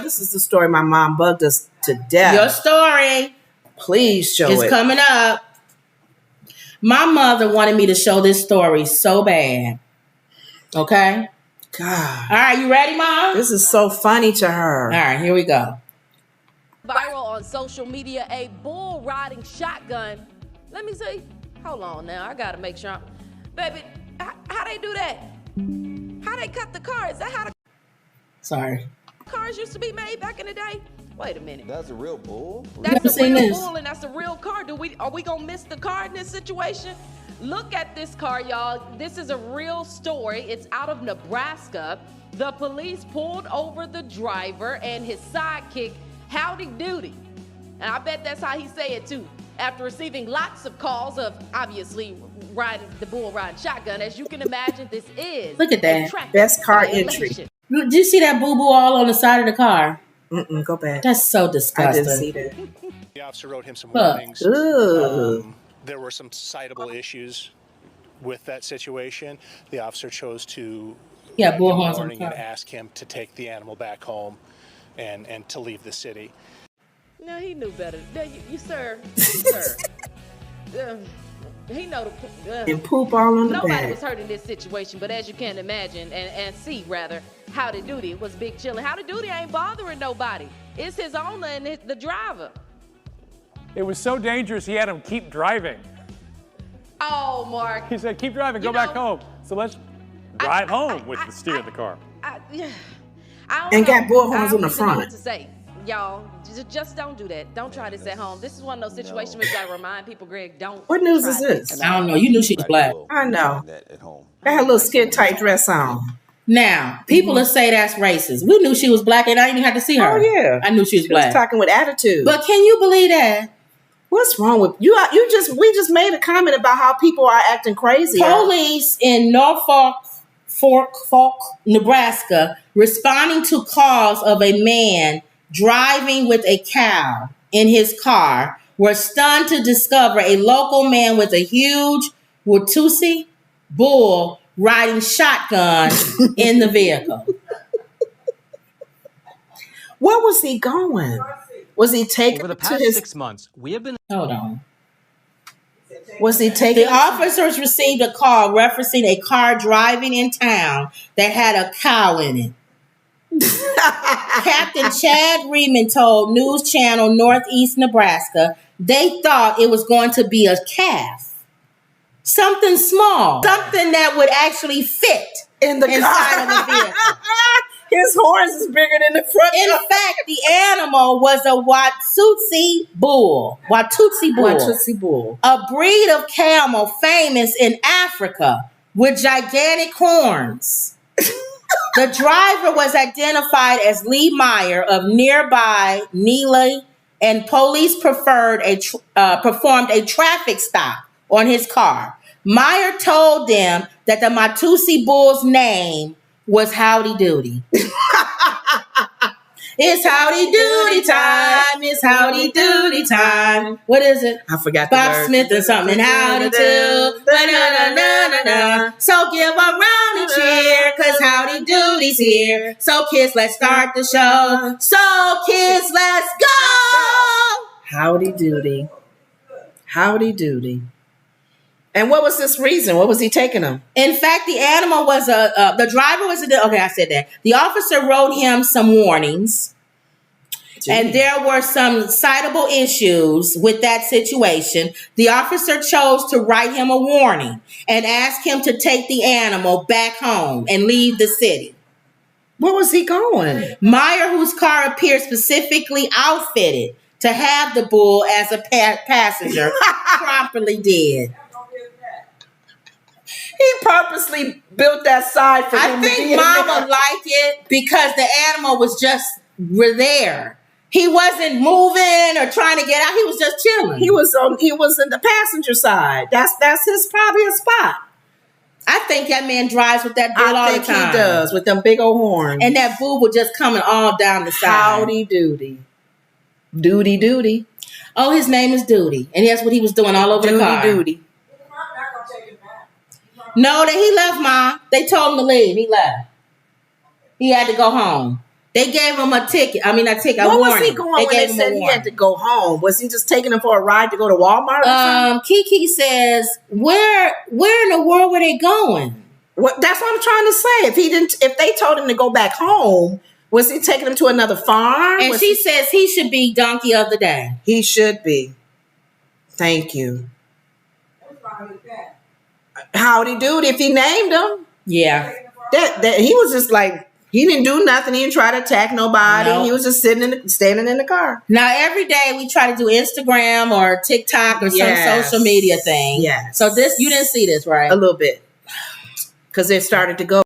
this is the story my mom bugged us to death. Your story. Please show It's coming up. My mother wanted me to show this story so bad. Okay? God. All right, you ready, Mom? This is so funny to her. All right, here we go. Viral on social media, a bull riding shotgun. Let me see. Hold on now. I got to make sure. Baby, how they do that? How they cut the car? Is that how the Sorry. cars used to be made back in the day? Wait a minute. That's a real bull? That's a real bull and that's a real car. Are we gonna miss the car in this situation? Look at this car, y'all. This is a real story. It's out of Nebraska. The police pulled over the driver and his sidekick, Howdy Doody. And I bet that's how he say it too. After receiving lots of calls of obviously riding the bull riding shotgun, as you can imagine, this is Look at that. Best car entry. Did you see that boo-boo all on the side of the car? Go back. That's so disgusting. I didn't see that. The officer wrote him some warnings. There were some citable issues with that situation. The officer chose to give him a warning and ask him to take the animal back home and to leave the city. No, he knew better. No, you sir. He know and poop all on the nobody bag. was hurt in this situation, but as you can imagine and see rather, Howdy Doody was big chillin'. Howdy Doody ain't bothering nobody. It's his owner and the driver. It was so dangerous he had him keep driving. Oh, Mark. He said, keep driving, go back home. So let's drive home with the steer of the car. And got bullhorns on the front. What to say. Y'all, just don't do that. Don't try this at home. This is one of those situations where you gotta remind people, Greg, don't. What news is this? I don't know. You knew she was black. I know. I had a little skin tight dress on. Now, people will say that's racist. We knew she was black and I didn't even have to see her. Oh, yeah. I knew she was black. She was talking with attitude. But can you believe that? What's wrong with you? We just made a comment about how people are acting crazy. Police in Norfolk, Nebraska, responding to calls of a man driving with a cow in his car, were stunned to discover a local man with a huge Watusi bull riding shotgun in the vehicle. Where was he going? Was he taking over the past 6 months? We have been. Hold on. Was he taking? The officers received a call referencing a car driving in town that had a cow in it. Captain Chad Reedman told News Channel Northeast Nebraska they thought it was going to be a calf. Something small. Something that would actually fit in the inside of the vehicle. His horns is bigger than the front. In fact, the animal was a Watusi bull. Watusi bull. A breed of camel famous in Africa with gigantic horns. The driver was identified as Lee Meyer of nearby Neely, and police performed a traffic stop on his car. Meyer told them that the Watusi bull's name was Howdy Doody. It's Howdy Doody time. It's Howdy Doody time. What is it? I forgot the Bob word. Smith or something. Howdy do. Ba-na-na-na-na-na. So give a round of cheer, cause Howdy Doody's here. So kids, let's start the show. So kids, let's go. Howdy Doody. Howdy Doody. And what was this reason? What was he taking him? In fact, the animal was the driver was okay, I said that. The officer wrote him some warnings. Gee. And there were some citable issues with that situation. The officer chose to write him a warning and ask him to take the animal back home and leave the city. Where was he going? Meyer, whose car appeared specifically outfitted to have the bull as a passenger, promptly did. He purposely built that side for him. I think Mama liked it because the animal was just there. He wasn't moving or trying to get out. He was just chilling. He was in the passenger side. That's his probably a spot. I think that man drives with that bull all the time. I think he does with them big old horns. And that bull was just coming all down the side. Howdy Doody. Doody Doody. Oh, his name is Doody. And that's what he was doing all over the car. Doody. No, that he left, Ma. They told him to leave. He left. He had to go home. They gave him a ticket. I mean, a ticket. What a was warning. he going when they said he had to go home? Was he just taking him for a ride to go to Walmart or something? Kiki says, where in the world were they going? That's what I'm trying to say. If they told him to go back home, was he taking him to another farm? And she says he should be donkey of the day. He should be. Thank you. Howdy doody if he named him. Yeah. That he was just like, he didn't do nothing. He didn't try to attack nobody. Nope. He was just standing in the car. Now, every day we try to do Instagram or TikTok or some social media thing. Yeah. So you didn't see this, right? A little bit. Because it started to go.